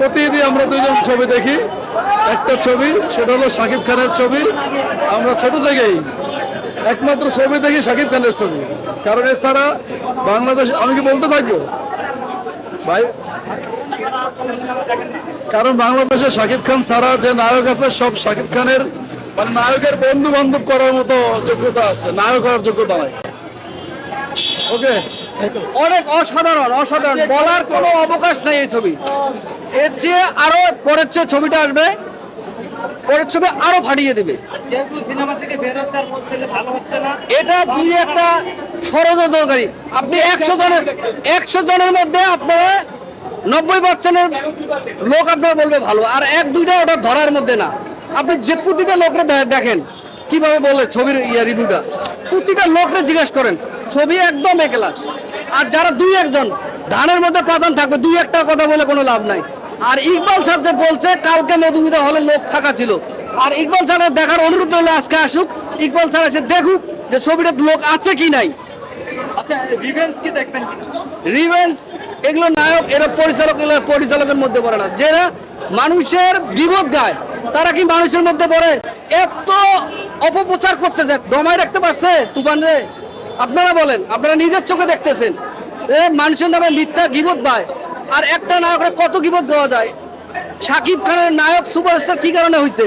প্রতিদিন আমরা দুজন ছবি দেখি। একটা ছবি, সেটা হলো শাকিব খানের ছবি। আমরা ছোট থেকেই একমাত্র ছবি দেখি শাকিব খানের ছবি, কারণ এছাড়া বাংলাদেশ, আমি কি বলতে থাকবো ভাই, কারণ বাংলাদেশে শাকিব খান ছাড়া যে নায়ক আছে সব শাকিব খানের মানে নায়কের বন্ধু বান্ধব করার মতো যোগ্যতা আছে, নায়ক হওয়ার যোগ্যতা নাই। ওকে, অনেক অসাধারণ অসাধারণ, বলার কোনো অবকাশ নেই এই ছবি। এর চেয়ে আরো পরের চেয়ে ছবিটা আসবে, পরের ছবি আরো ফাটিয়ে দেবে। এটা দুই একটা ষড়যন্ত্রকারী। আপনি 100 জনের মধ্যে আপনারা 90% লোক আপনার বলবে ভালো, আর এক দুইটা ওটা ধরার মধ্যে না। আপনি যে প্রতিটা লোকরে দেখেন কিভাবে বলে ছবির রিভিউটা, প্রতিটা লোকরে জিজ্ঞেস করেন, ছবি একদম একলাস। আর যারা দুই একজন ধানের মধ্যে প্রধান থাকবে, দুই একটা কথা বলে কোনো লাভ নাই। আর ইকবাল স্যার যে বলছে কালকে মধুমিতা হলে লোক ফাঁকা ছিল, আর ইকবাল স্যারের দেখার অনুরোধ হলে আজকে আসুক, ইকবাল স্যার এসে দেখুক যে ছবিটার লোক আছে কি নাই। রিভেঞ্জ এগুলো নায়ক, এরা পরিচালক, এগুলো পরিচালকের মধ্যে পড়ে না। যারা মানুষের বিপদ গায় তারা কি মানুষের মধ্যে পড়ে? এত অপপ্রচার করতে যায়, দমায় রাখতে পারছে তুফান রে? আপনারা বলেন, আপনারা নিজের চোখে দেখতেছেন মানুষের নামে মিথ্যা গিবত পায়। আর একটা নায়করা কত গিবত দেওয়া যায়? শাকিব খানের নায়ক সুপারস্টার কি কারণে হয়েছে?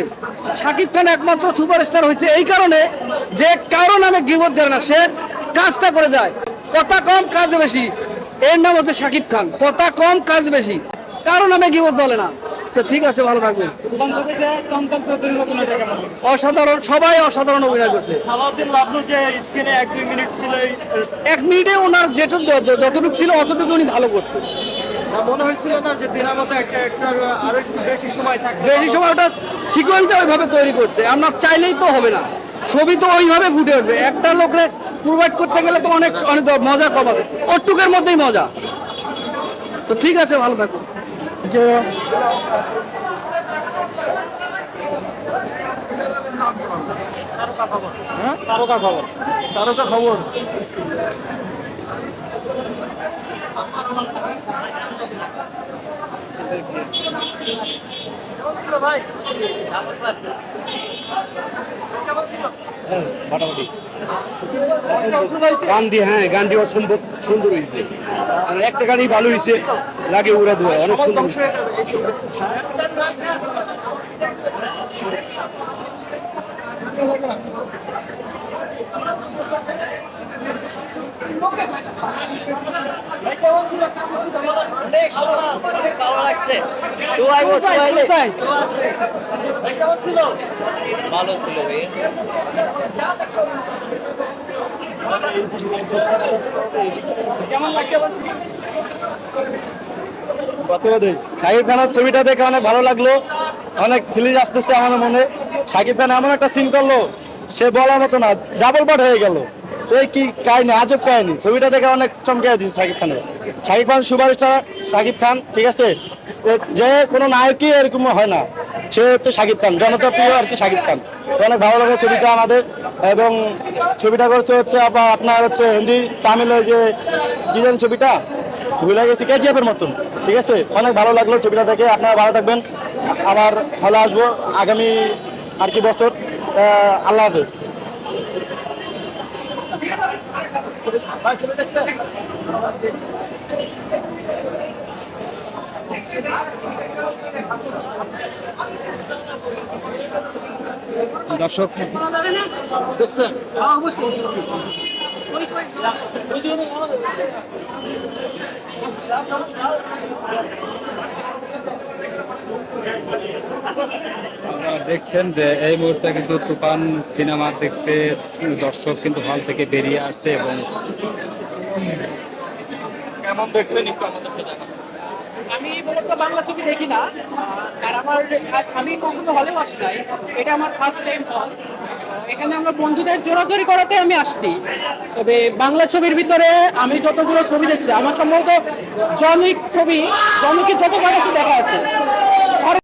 শাকিব খান একমাত্র সুপারস্টার হয়েছে এই কারণে যে কারো নামে গিবত দেয় না, সে কাজটা করে যায়। কথা কম কাজ বেশি, এর নাম হচ্ছে শাকিব খান। কথা কম কাজ বেশি, কারো নামে গিবত বলে না। তো ঠিক আছে, ভালো থাকবেন। অসাধারণ, সবাই অসাধারণ অভিনয় করছে। 1 মিনিটে ওনার যতটুকু ছিল অতটুকু উনি ভালো করছে। মনে হয়েছিল না যে দিনের মতো একটা আরো বেশি সময় থাকবে? বেশি সময় ওটা সিকোয়েন্সটা ওইভাবে তৈরি করছে, আমরা চাইলেই তো হবে না। ছবি তো ওইভাবে ফুটে উঠবে। একটা লোকরে প্রোভাইড করতে গেলে তো অনেক অনেক মজা কমাবে, ওটুকের মধ্যেই মজা। তো ঠিক আছে, ভালো থাকুন। তারকা খবর, তারকা খবর। গানটি, হ্যাঁ গানটি অসম্ভব সুন্দর হয়েছে। আর একটা গানই ভালো হয়েছে, লাগে উড়া দুয়া, অনেক সুন্দর। ভালো লাগছে, ভালো ছিল। শাকিব খানের ছবিটা দেখে অনেক ভালো লাগলো, অনেক ফিলিংস আসতেছে আমার মনে। শাকিব খান এমন একটা সিন করলো, সে বলার মতো না, ডাবল পার্ট হয়ে গেল। এই কি কাহিনী, আজব কাহিনী। ছবিটা দেখে অনেক চমকে দিয়েছে শাকিব খানের। শাকিব খান সুপারস্টার শাকিব খান, ঠিক আছে, যে কোনো নায়কই এরকম হয় না, সে হচ্ছে শাকিব খান, জনতা প্রিয় আর কি শাকিব খান। অনেক ভালো লাগে ছবিটা আমাদের। এবং ছবিটা করছে হচ্ছে আপনার হচ্ছে হিন্দি তামিলে যে কি জানেন ছবিটা ভুলে গেছি, কেজিএফের মতন, ঠিক আছে। অনেক ভালো লাগলো ছবিটা দেখে। আপনারা ভালো থাকবেন, আবার হলে আসবো আগামী আর কি বছর। আল্লাহ হাফেজ। দর্শক দেখছেন? আপনারা দেখছেন যে এই মুহূর্তে কিন্তু তুফান সিনেমা দেখতে দর্শক কিন্তু হল থেকে বেরিয়ে আসছে। এবং কেমন দেখলেন একটু আমাদেরকে জানান। আমি মূলত বাংলা ছবি দেখি না, আর আমার আমি কখনো হলে আসি নাই, এটা আমার ফার্স্ট টাইম হল। এখানে আমরা বন্ধুদের জোরাজোরি করাতে আমি আসছি। তবে বাংলা ছবির ভিতরে আমি যতগুলো ছবি দেখছি, আমার সম্ভবত জনৈক ছবি, জনৈকের যতবার আছে দেখা আছে।